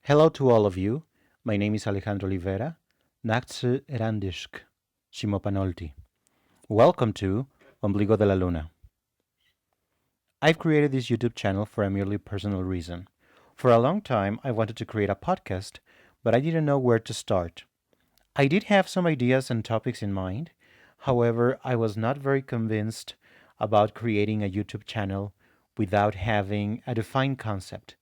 Hello to all of you. My name is Alejandro Oliveira. Nachtse Erandishk, Shimopanolti. Welcome to Ombligo de la Luna. I've created this YouTube channel for a merely personal reason. For a long time, I wanted to create a podcast, but I didn't know where to start. I did have some ideas and topics in mind. However, I was not very convinced about creating a YouTube channel without having a defined concept.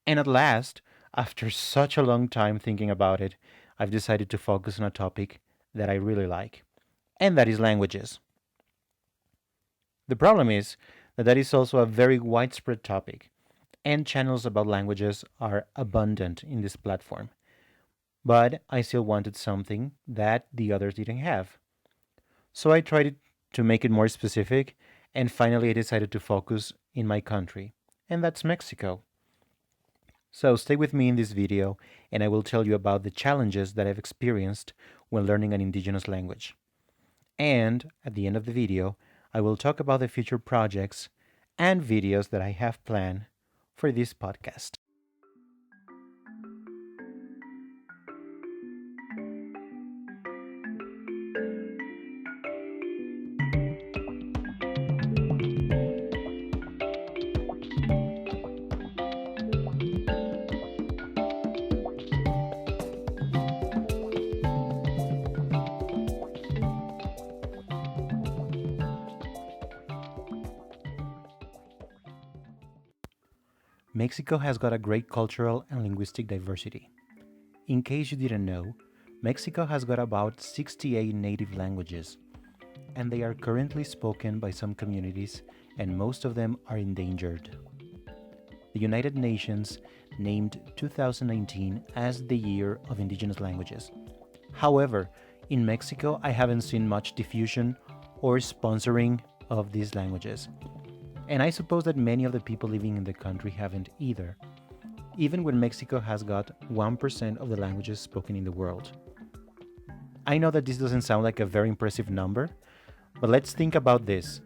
And at last, after such a long time thinking about it, I've decided to focus on a topic that I really like, and that is languages. The problem is that is also a very widespread topic, and channels about languages are abundant in this platform. But I still wanted something that the others didn't have. So I tried to make it more specific, and finally I decided to focus in my country, and that's Mexico. So stay with me in this video and I will tell you about the challenges that I've experienced when learning an indigenous language. And at the end of the video, I will talk about the future projects and videos that I have planned for this podcast. Mexico has got a great cultural and linguistic diversity. In case you didn't know, Mexico has got about 68 native languages, and they are currently spoken by some communities, and most of them are endangered. The United Nations named 2019 as the Year of Indigenous Languages. However, in Mexico, I haven't seen much diffusion or sponsoring of these languages. And I suppose that many of the people living in the country haven't either, even when Mexico has got 1% of the languages spoken in the world. I know that this doesn't sound like a very impressive number, but let's think about this.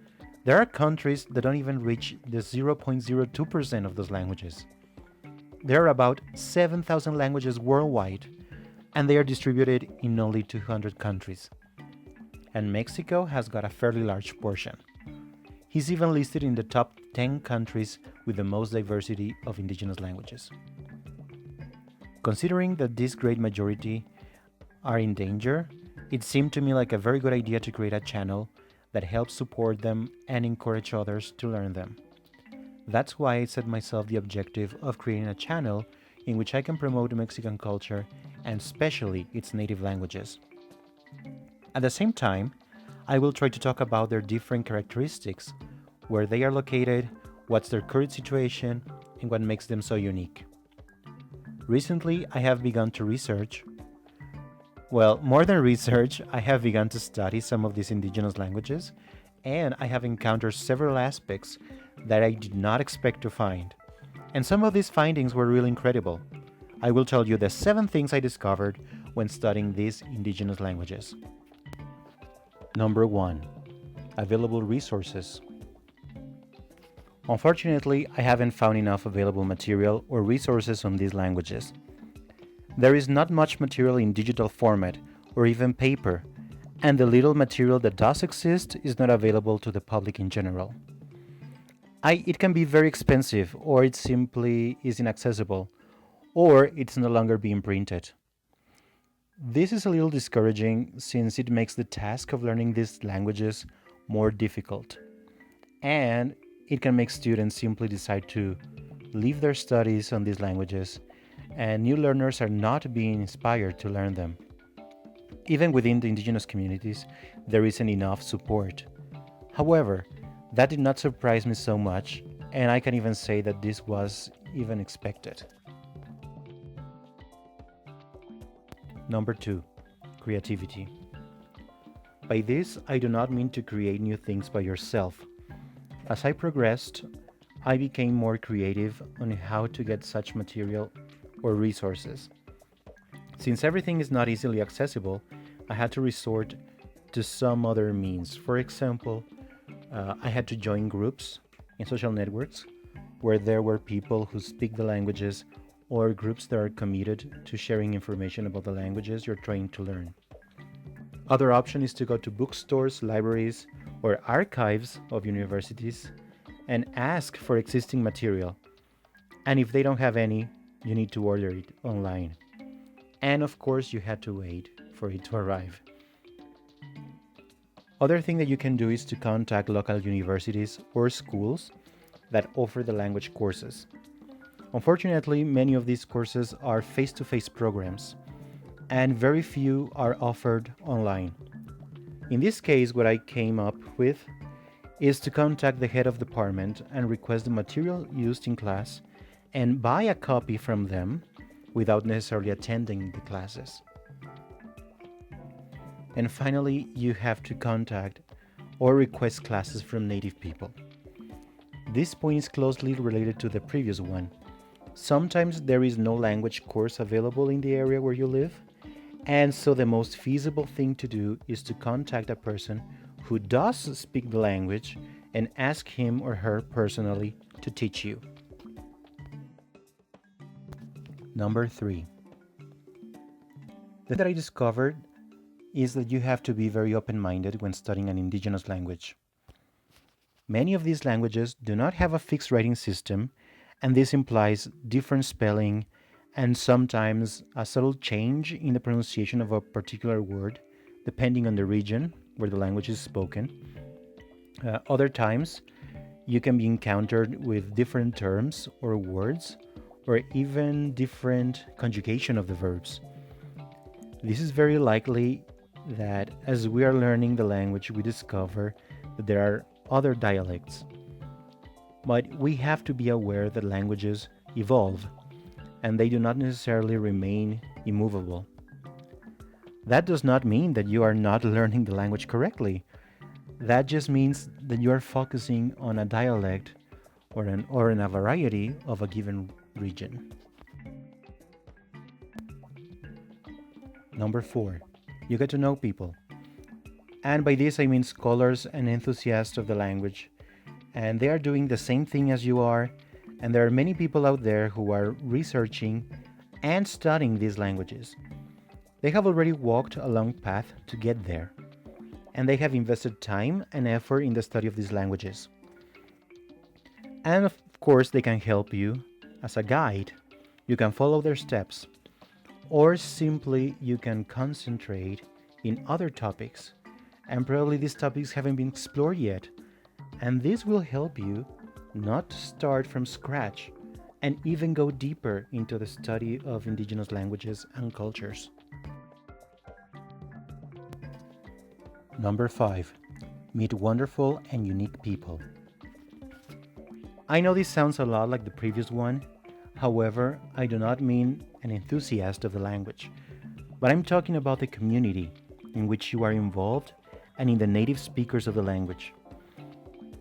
There are countries that don't even reach the 0.02% of those languages. There are about 7,000 languages worldwide, and they are distributed in only 200 countries. And Mexico has got a fairly large portion. He's even listed in the top 10 countries with the most diversity of indigenous languages. Considering that this great majority are in danger, it seemed to me like a very good idea to create a channel that helps support them and encourage others to learn them. That's why I set myself the objective of creating a channel in which I can promote Mexican culture and especially its native languages. At the same time, I will try to talk about their different characteristics, where they are located, what's their current situation, and what makes them so unique. Recently, I have begun to research. Well, more than research, I have begun to study some of these indigenous languages, and I have encountered several aspects that I did not expect to find. And some of these findings were really incredible. I will tell you the 7 things I discovered when studying these indigenous languages. Number 1. Available resources. Unfortunately, I haven't found enough available material or resources on these languages. There is not much material in digital format or even paper, and the little material that does exist is not available to the public in general. It can be very expensive, or it simply is inaccessible, or it's no longer being printed. This is a little discouraging since it makes the task of learning these languages more difficult. And it can make students simply decide to leave their studies on these languages, and new learners are not being inspired to learn them. Even within the indigenous communities, there isn't enough support. However, that did not surprise me so much, and I can even say that this was even expected. Number 2. Creativity. By this, I do not mean to create new things by yourself. As I progressed, I became more creative on how to get such material or resources. Since everything is not easily accessible, I had to resort to some other means. For example, I had to join groups in social networks where there were people who speak the languages or groups that are committed to sharing information about the languages you're trying to learn. Other option is to go to bookstores, libraries, or archives of universities and ask for existing material. And if they don't have any, you need to order it online. And of course, you had to wait for it to arrive. Other thing that you can do is to contact local universities or schools that offer the language courses. Unfortunately, many of these courses are face-to-face programs, and very few are offered online. In this case, what I came up with is to contact the head of department and request the material used in class and buy a copy from them without necessarily attending the classes. And finally, you have to contact or request classes from native people. This point is closely related to the previous one. Sometimes there is no language course available in the area where you live, and so the most feasible thing to do is to contact a person who does speak the language and ask him or her personally to teach you. Number 3. The thing that I discovered is that you have to be very open-minded when studying an indigenous language. Many of these languages do not have a fixed writing system, and this implies different spelling and sometimes a subtle change in the pronunciation of a particular word depending on the region where the language is spoken. Other times, you can be encountered with different terms or words or even different conjugation of the verbs. This is very likely that as we are learning the language, we discover that there are other dialects. But we have to be aware that languages evolve and they do not necessarily remain immovable. That does not mean that you are not learning the language correctly. That just means that you are focusing on a dialect or in a variety of a given region. Number 4, you get to know people. And by this I mean scholars and enthusiasts of the language. And they are doing the same thing as you are, and there are many people out there who are researching and studying these languages. They have already walked a long path to get there, and they have invested time and effort in the study of these languages. And of course, they can help you as a guide. You can follow their steps, or simply you can concentrate in other topics, and probably these topics haven't been explored yet. And this will help you not to start from scratch and even go deeper into the study of indigenous languages and cultures. Number 5, meet wonderful and unique people. I know this sounds a lot like the previous one. However, I do not mean an enthusiast of the language, but I'm talking about the community in which you are involved and in the native speakers of the language.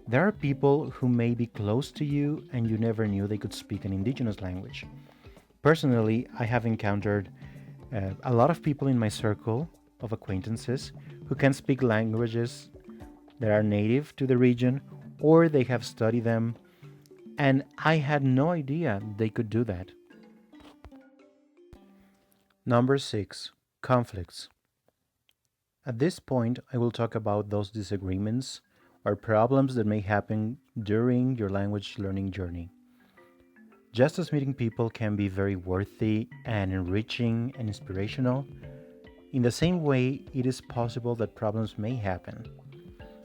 There are people who may be close to you and you never knew they could speak an indigenous language. Personally, I have encountered a lot of people in my circle of acquaintances who can speak languages that are native to the region or they have studied them, and I had no idea they could do that. Number 6, conflicts. At this point, I will talk about those disagreements or problems that may happen during your language learning journey. Just as meeting people can be very worthy and enriching and inspirational, in the same way, it is possible that problems may happen.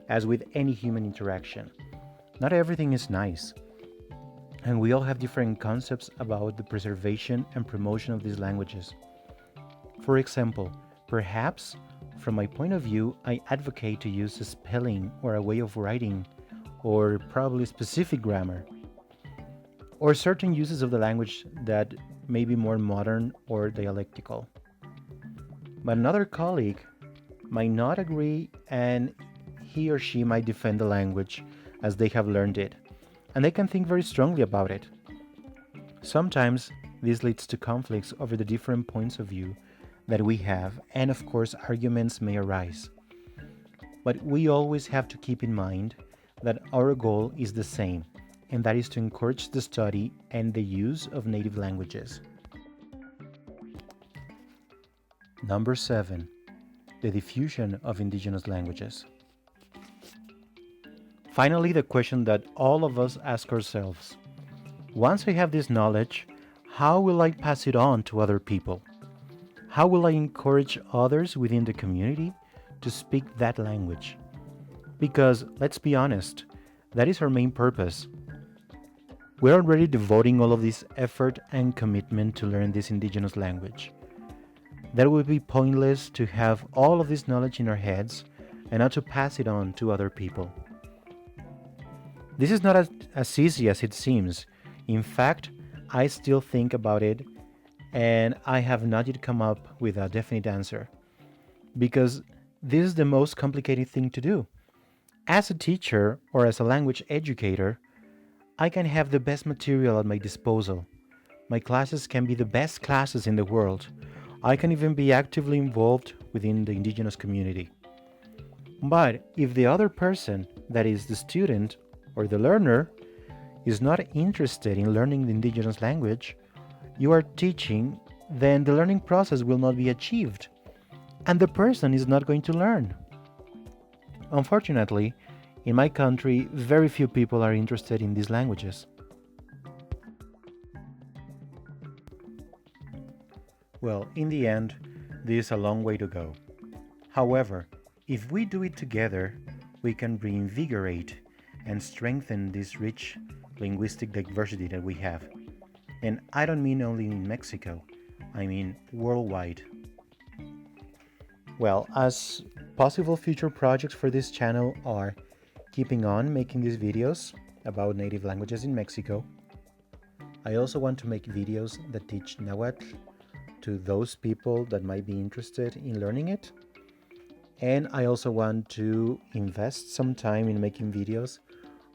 As with any human interaction, not everything is nice, and we all have different concepts about the preservation and promotion of these languages. For example, perhaps from my point of view, I advocate to use a spelling or a way of writing, or probably specific grammar, or certain uses of the language that may be more modern or dialectical. But another colleague might not agree, and he or she might defend the language as they have learned it, and they can think very strongly about it. Sometimes this leads to conflicts over the different points of view that we have, and of course arguments may arise. But we always have to keep in mind that our goal is the same, and that is to encourage the study and the use of native languages. Number 7. The diffusion of indigenous languages. Finally, the question that all of us ask ourselves. Once I have this knowledge, how will I pass it on to other people? How will I encourage others within the community to speak that language? Because, let's be honest, that is our main purpose. We're already devoting all of this effort and commitment to learn this indigenous language. That would be pointless to have all of this knowledge in our heads and not to pass it on to other people. This is not as easy as it seems. In fact, I still think about it and I have not yet come up with a definite answer. Because this is the most complicated thing to do. As a teacher or as a language educator, I can have the best material at my disposal. My classes can be the best classes in the world. I can even be actively involved within the indigenous community. But if the other person, that is the student or the learner, is not interested in learning the indigenous language you are teaching, then the learning process will not be achieved, and the person is not going to learn. Unfortunately, in my country, very few people are interested in these languages. Well, in the end, this is a long way to go. However, if we do it together, we can reinvigorate and strengthen this rich linguistic diversity that we have. And I don't mean only in Mexico, I mean worldwide. Well, as possible future projects for this channel are keeping on making these videos about native languages in Mexico. I also want to make videos that teach Nahuatl to those people that might be interested in learning it. And I also want to invest some time in making videos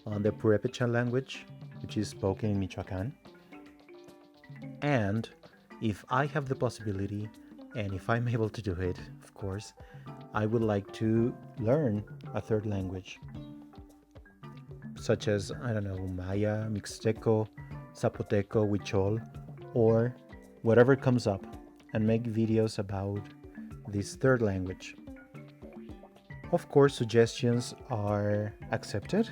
on the Purepecha language, which is spoken in Michoacán. And if I have the possibility, and if I'm able to do it, of course, I would like to learn a third language, such as, I don't know, Maya, Mixteco, Zapoteco, Huichol, or whatever comes up, and make videos about this third language. Of course, suggestions are accepted.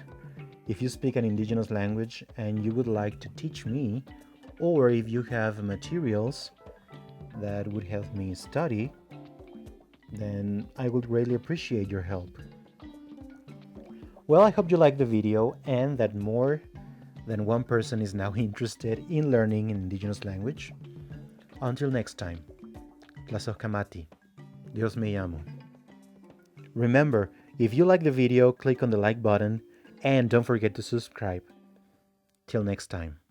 If you speak an indigenous language and you would like to teach me, or if you have materials that would help me study, then I would greatly appreciate your help. Well, I hope you liked the video and that more than one person is now interested in learning an indigenous language. Until next time, Tlazohcamati, Dios me llamo. Remember, if you like the video, click on the like button and don't forget to subscribe. Till next time.